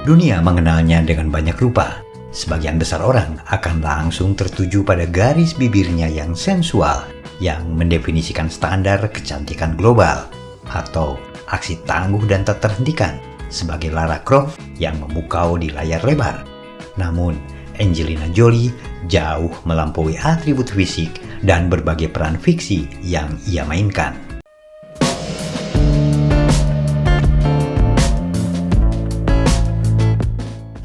Dunia mengenalnya dengan banyak rupa. Sebagian besar orang akan langsung tertuju pada garis bibirnya yang sensual, yang mendefinisikan standar kecantikan global, atau aksi tangguh dan tak terhentikan sebagai Lara Croft yang memukau di layar lebar. Namun, Angelina Jolie jauh melampaui atribut fisik dan berbagai peran fiksi yang ia mainkan.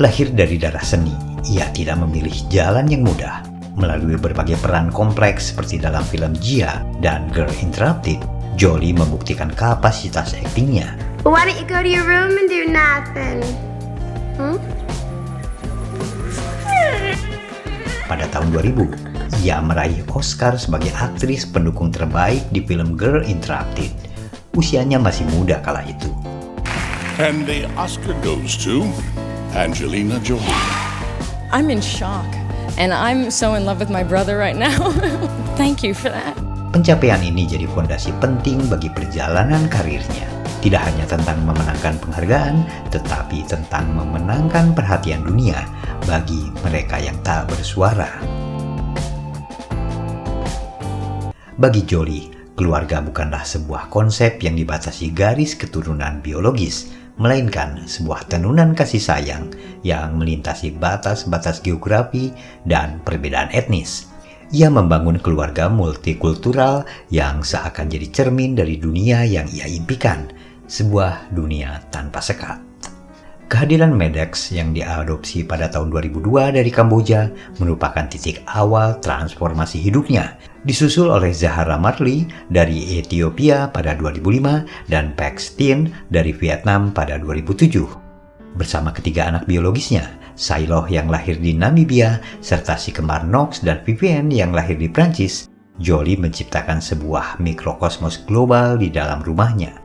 Lahir dari darah seni, ia tidak memilih jalan yang mudah. Melalui berbagai peran kompleks seperti dalam film Gia dan Girl Interrupted, Jolie membuktikan kapasitas aktingnya. Why don't you go to your room and do nothing? Pada tahun 2000, ia meraih Oscar sebagai aktris pendukung terbaik di film Girl Interrupted. Usianya masih muda kala itu. And the Oscar goes to Angelina Jolie. I'm in shock, and I'm so in love with my brother right now. Thank you for that. Pencapaian ini jadi fondasi penting bagi perjalanan karirnya. Tidak hanya tentang memenangkan penghargaan, tetapi tentang memenangkan perhatian dunia bagi mereka yang tak bersuara. Bagi Jolie, keluarga bukanlah sebuah konsep yang dibatasi garis keturunan biologis, melainkan sebuah tenunan kasih sayang yang melintasi batas-batas geografi dan perbedaan etnis. Ia membangun keluarga multikultural yang seakan jadi cermin dari dunia yang ia impikan, sebuah dunia tanpa sekat. Kehadiran Maddox yang diadopsi pada tahun 2002 dari Kamboja merupakan titik awal transformasi hidupnya, disusul oleh Zahara Marley dari Ethiopia pada 2005 dan Pax Tin dari Vietnam pada 2007. Bersama ketiga anak biologisnya, Sailoh yang lahir di Namibia, serta si kembar Knox dan Vivienne yang lahir di Prancis, Jolie menciptakan sebuah mikrokosmos global di dalam rumahnya.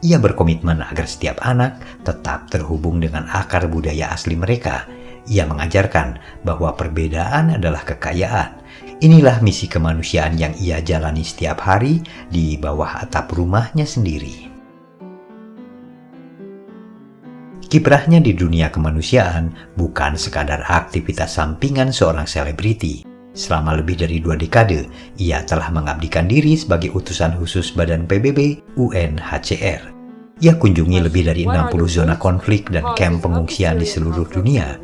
Ia berkomitmen agar setiap anak tetap terhubung dengan akar budaya asli mereka. Ia mengajarkan bahwa perbedaan adalah kekayaan. Inilah misi kemanusiaan yang ia jalani setiap hari di bawah atap rumahnya sendiri. Kiprahnya di dunia kemanusiaan bukan sekadar aktivitas sampingan seorang selebriti. Selama lebih dari 2 dekade, ia telah mengabdikan diri sebagai utusan khusus Badan PBB UNHCR. Ia kunjungi lebih dari 60 zona konflik dan kamp pengungsian di seluruh dunia.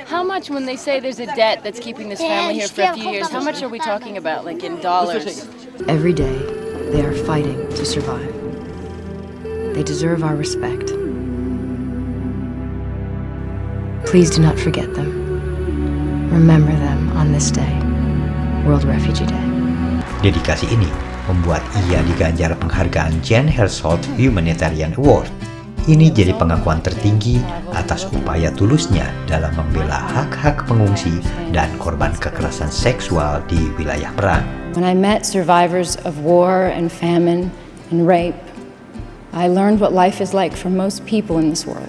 How much when they say there's a debt that's keeping this family here for a few years? How much are we talking about, like in dollars? Every day, they are fighting to survive. They deserve our respect. Please do not forget them. Remember them on this day, World Refugee Day. Dedikasi ini membuat ia diganjar penghargaan Jan Herzog Humanitarian Award. Ini jadi pengakuan tertinggi atas upaya tulusnya dalam membela hak-hak pengungsi dan korban kekerasan seksual di wilayah perang. When I met survivors of war and famine and rape, I learned what life is like for most people in this world.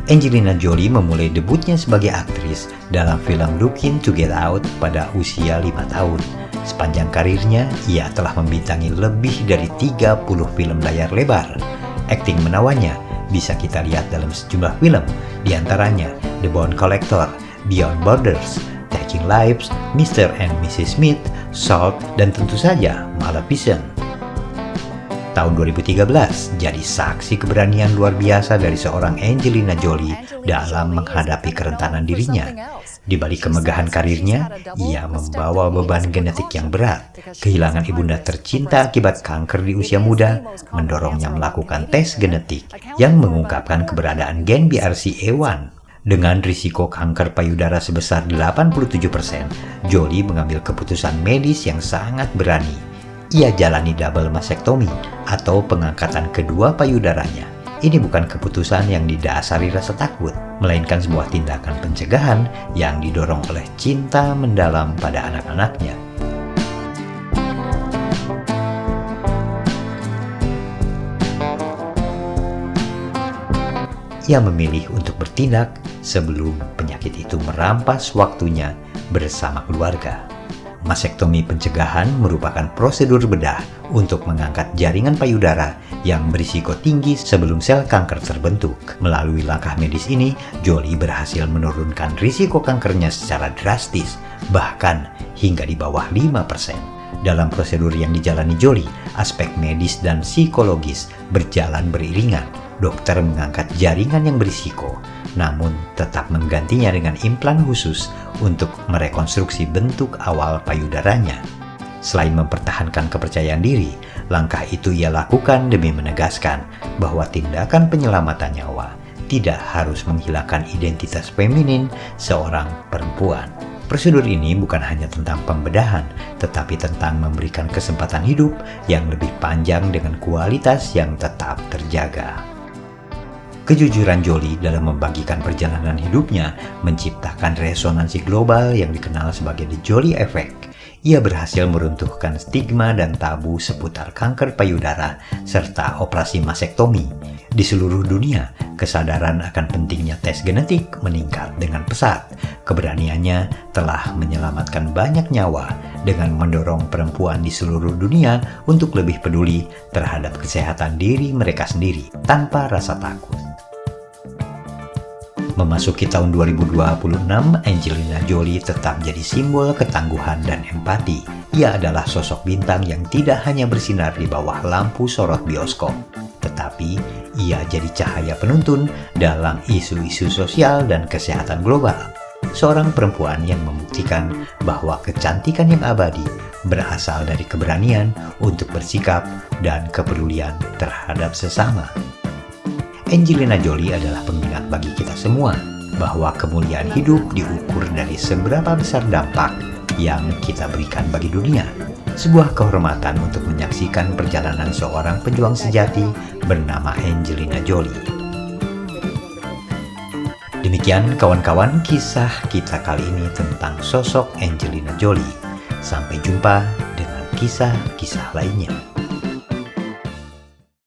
Angelina Jolie memulai debutnya sebagai aktris dalam film Looking to Get Out pada usia 5 tahun. Sepanjang karirnya, ia telah membintangi lebih dari 30 film layar lebar. Akting menawannya bisa kita lihat dalam sejumlah film, diantaranya The Bone Collector, Beyond Borders, Taking Lives, Mr. and Mrs. Smith, Salt, dan tentu saja Maleficent. Tahun 2013 jadi saksi keberanian luar biasa dari seorang Angelina Jolie dalam menghadapi kerentanan dirinya. Di balik kemegahan karirnya, ia membawa beban genetik yang berat. Kehilangan ibunda tercinta akibat kanker di usia muda mendorongnya melakukan tes genetik yang mengungkapkan keberadaan gen BRCA1. Dengan risiko kanker payudara sebesar 87%, Jolie mengambil keputusan medis yang sangat berani. Ia jalani double mastectomy atau pengangkatan kedua payudaranya. Ini bukan keputusan yang didasari rasa takut, melainkan sebuah tindakan pencegahan yang didorong oleh cinta mendalam pada anak-anaknya. Ia memilih untuk bertindak sebelum penyakit itu merampas waktunya bersama keluarga. Masektomi pencegahan merupakan prosedur bedah untuk mengangkat jaringan payudara yang berisiko tinggi sebelum sel kanker terbentuk. Melalui langkah medis ini, Jolie berhasil menurunkan risiko kankernya secara drastis, bahkan hingga di bawah 5%. Dalam prosedur yang dijalani Jolie, aspek medis dan psikologis berjalan beriringan. Dokter mengangkat jaringan yang berisiko, namun tetap menggantinya dengan implan khusus untuk merekonstruksi bentuk awal payudaranya. Selain mempertahankan kepercayaan diri, langkah itu ia lakukan demi menegaskan bahwa tindakan penyelamatan nyawa tidak harus menghilangkan identitas feminin seorang perempuan. Prosedur ini bukan hanya tentang pembedahan, tetapi tentang memberikan kesempatan hidup yang lebih panjang dengan kualitas yang tetap terjaga. Kejujuran Jolie dalam membagikan perjalanan hidupnya menciptakan resonansi global yang dikenal sebagai The Jolie Effect. Ia berhasil meruntuhkan stigma dan tabu seputar kanker payudara serta operasi masektomi. Di seluruh dunia, kesadaran akan pentingnya tes genetik meningkat dengan pesat. Keberaniannya telah menyelamatkan banyak nyawa dengan mendorong perempuan di seluruh dunia untuk lebih peduli terhadap kesehatan diri mereka sendiri tanpa rasa takut. Memasuki tahun 2026, Angelina Jolie tetap jadi simbol ketangguhan dan empati. Ia adalah sosok bintang yang tidak hanya bersinar di bawah lampu sorot bioskop, tetapi ia jadi cahaya penuntun dalam isu-isu sosial dan kesehatan global. Seorang perempuan yang membuktikan bahwa kecantikan yang abadi berasal dari keberanian untuk bersikap dan kepedulian terhadap sesama. Angelina Jolie adalah pengingat bagi kita semua bahwa kemuliaan hidup diukur dari seberapa besar dampak yang kita berikan bagi dunia. Sebuah kehormatan untuk menyaksikan perjalanan seorang pejuang sejati bernama Angelina Jolie. Demikian kawan-kawan kisah kita kali ini tentang sosok Angelina Jolie. Sampai jumpa dengan kisah-kisah lainnya.